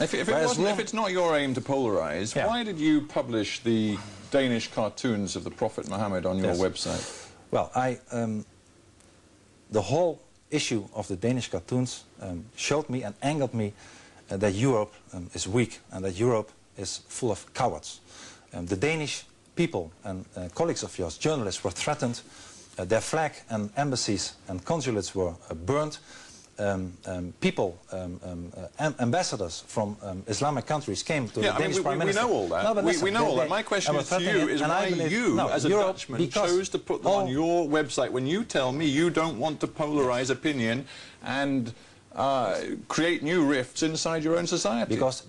If it's not your aim to polarize, why did you publish the Danish cartoons of the Prophet Muhammad on your website? Well, the whole issue of the Danish cartoons showed me and angered me that Europe is weak and that Europe is full of cowards. The Danish people and colleagues of yours, journalists, were threatened. Their flag and embassies and consulates were burned. Ambassadors from Islamic countries came to the Danish Prime Minister. We know all that. No, we know all that. My question is to you is why you, as a Dutchman, chose to put them on your website when you tell me you don't want to polarize opinion and create new rifts inside your own society. Because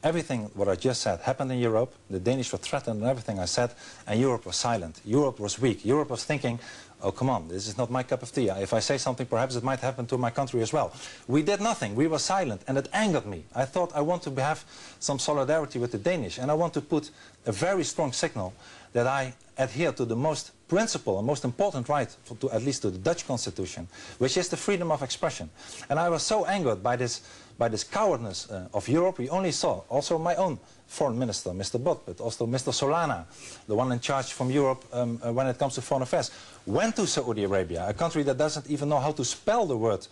everything what I just said happened in Europe. The Danish were threatened and everything I said, and Europe was silent. Europe was weak. Europe was thinking, oh, come on, this is not my cup of tea. If I say something, perhaps it might happen to my country as well. We did nothing. We were silent, and it angered me. I thought I want to have some solidarity with the Danish, and I want to put a very strong signal that I adhere to the most principle and most important right, at least to the Dutch constitution, which is the freedom of expression. And I was so angered by this cowardness of Europe. We only saw, also my own foreign minister, Mr. Bot, but also Mr. Solana, the one in charge from Europe when it comes to foreign affairs, went to Saudi Arabia, a country that doesn't even know how to spell the word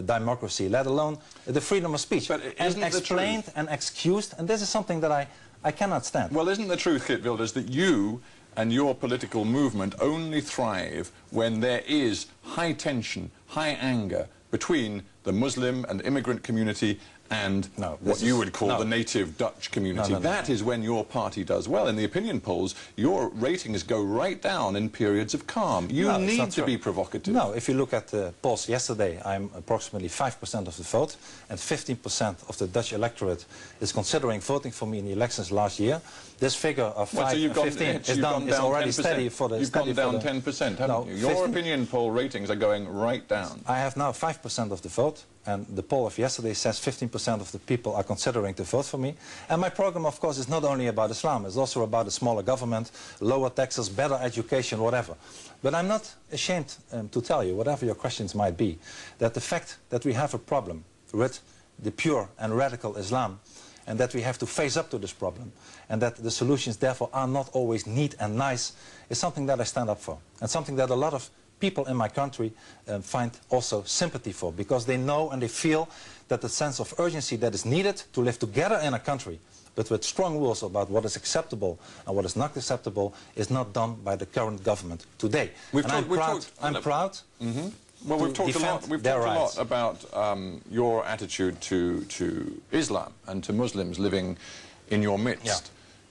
democracy, let alone the freedom of speech, and explained and excused, and this is something that I cannot stand. Well, isn't the truth, Geert Wilder, that you and your political movement only thrive when there is high tension, high anger between the Muslim and immigrant community and what you would call the native Dutch community? That is when your party does well. In the opinion polls, your ratings go right down in periods of calm. You need to be provocative. No, if you look at the polls yesterday, I'm approximately 5% of the vote, and 15% of the Dutch electorate is considering voting for me in the elections last year. This figure of 5 and 15 is already steady for the... You've gone down 10%, haven't you? Your opinion poll ratings are going right down. I have now 5% of the vote, and the poll of yesterday says 15% of the people are considering to vote for me. And my program, of course, is not only about Islam, it's also about a smaller government, lower taxes, better education, whatever. But I'm not ashamed to tell you, whatever your questions might be, that the fact that we have a problem with the pure and radical Islam, and that we have to face up to this problem, and that the solutions therefore are not always neat and nice, is something that I stand up for, and something that a lot of people in my country find also sympathy for, because they know and they feel that the sense of urgency that is needed to live together in a country, but with strong rules about what is acceptable and what is not acceptable, is not done by the current government today. I'm proud. Well, we've talked a lot about your attitude to Islam and to Muslims living in your midst. Yeah.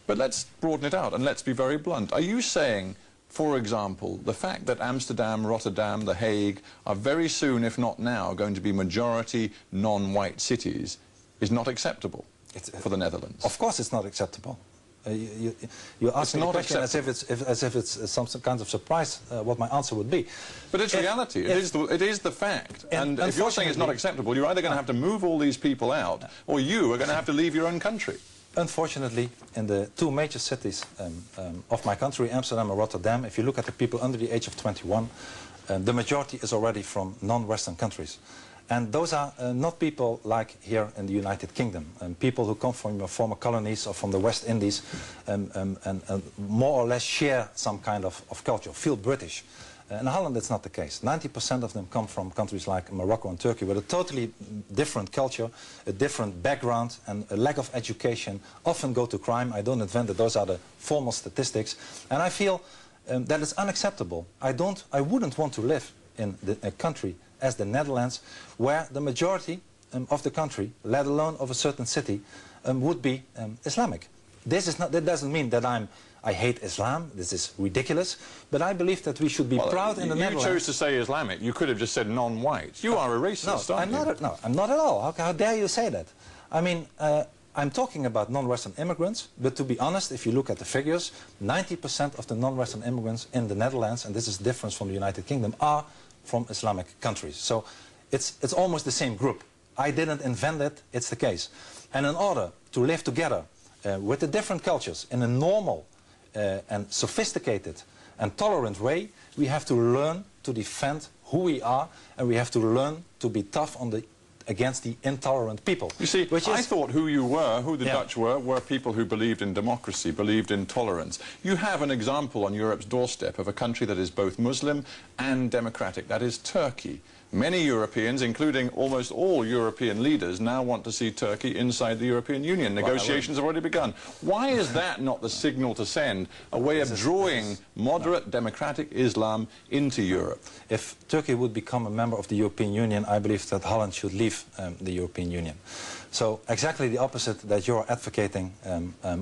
But let's broaden it out and let's be very blunt. Are you saying, for example, the fact that Amsterdam, Rotterdam, The Hague are very soon, if not now, going to be majority non-white cities is not acceptable for the Netherlands? Of course it's not acceptable. You ask me the question as if it's some kind of surprise what my answer would be. But it's reality. It is the fact. And if you're saying it's not acceptable, you're either going to have to move all these people out, or you are going to have to leave your own country. Unfortunately, in the two major cities of my country, Amsterdam and Rotterdam, if you look at the people under the age of 21, the majority is already from non-Western countries. And those are not people like here in the United Kingdom, people who come from your former colonies or from the West Indies and more or less share some kind of culture, feel British. In Holland it's not the case. 90% of them come from countries like Morocco and Turkey with a totally different culture, a different background and a lack of education, often go to crime. I don't invent that, those are the formal statistics. And I feel that it's unacceptable. I wouldn't want to live in a country as the Netherlands, where the majority of the country, let alone of a certain city, would be Islamic. That doesn't mean that I hate Islam. This is ridiculous. But I believe that we should be proud in the Netherlands. You chose to say Islamic. You could have just said non-white. You are a racist, aren't you? No, I'm not at all. How dare you say that? I mean, I'm talking about non-Western immigrants, but to be honest, if you look at the figures, 90% of the non-Western immigrants in the Netherlands, and this is different from the United Kingdom, are from Islamic countries. So it's almost the same group. I didn't invent it, it's the case. And in order to live together with the different cultures in a normal and sophisticated and tolerant way, we have to learn to defend who we are, and we have to learn to be tough on the against the intolerant people. You see, I thought who you were, who the Dutch were people who believed in democracy, believed in tolerance. You have an example on Europe's doorstep of a country that is both Muslim and democratic. That is Turkey. Many Europeans, including almost all European leaders, now want to see Turkey inside the European Union. Negotiations have already begun. Why is that not the signal to send, a way of drawing moderate democratic Islam into Europe? If Turkey would become a member of the European Union, I believe that Holland should leave the European Union. So exactly the opposite that you're advocating,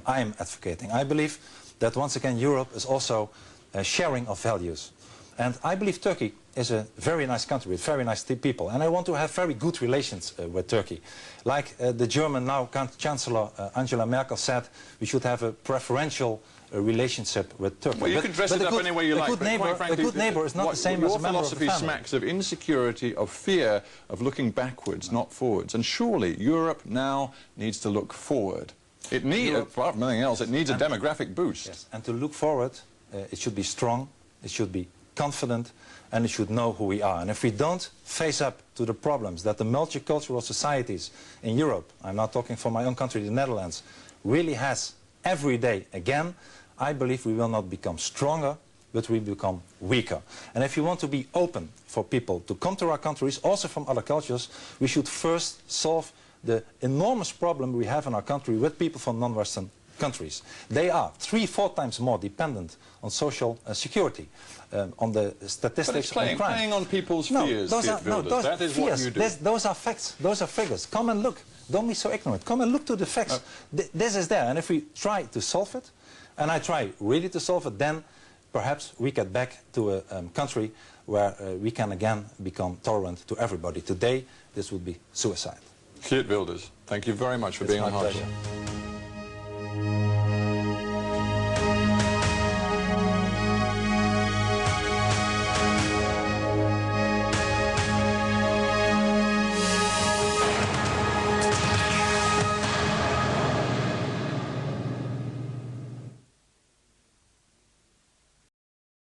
I am advocating. I believe that once again Europe is also a sharing of values. And I believe Turkey is a very nice country with very nice people. And I want to have very good relations with Turkey. Like the German now Chancellor Angela Merkel said, we should have a preferential relationship with Turkey. Well, you can dress it up any way you like, but quite frankly, a good neighbor is not the same as a member of the family. Your philosophy smacks of insecurity, of fear, of looking backwards, not forwards. And surely Europe now needs to look forward. It needs, apart from anything else, it needs a demographic boost. Yes. And to look forward, it should be strong, it should be confident, and it should know who we are. And if we don't face up to the problems that the multicultural societies in Europe, I'm not talking for my own country, the Netherlands, really has every day again, I believe we will not become stronger, but we become weaker. And if you want to be open for people to come to our countries, also from other cultures, we should first solve the enormous problem we have in our country with people from non-Western countries. They are 3-4 times more dependent on social security, on the statistics on crime. Playing on people's fears, that is what you do. Those are facts, those are figures. Come and look. Don't be so ignorant. Come and look to the facts. This is there. And if we try to solve it, and I try really to solve it, then perhaps we get back to a country where we can again become tolerant to everybody. Today, this would be suicide. Geert Wilder, thank you very much for being on HARDtalk.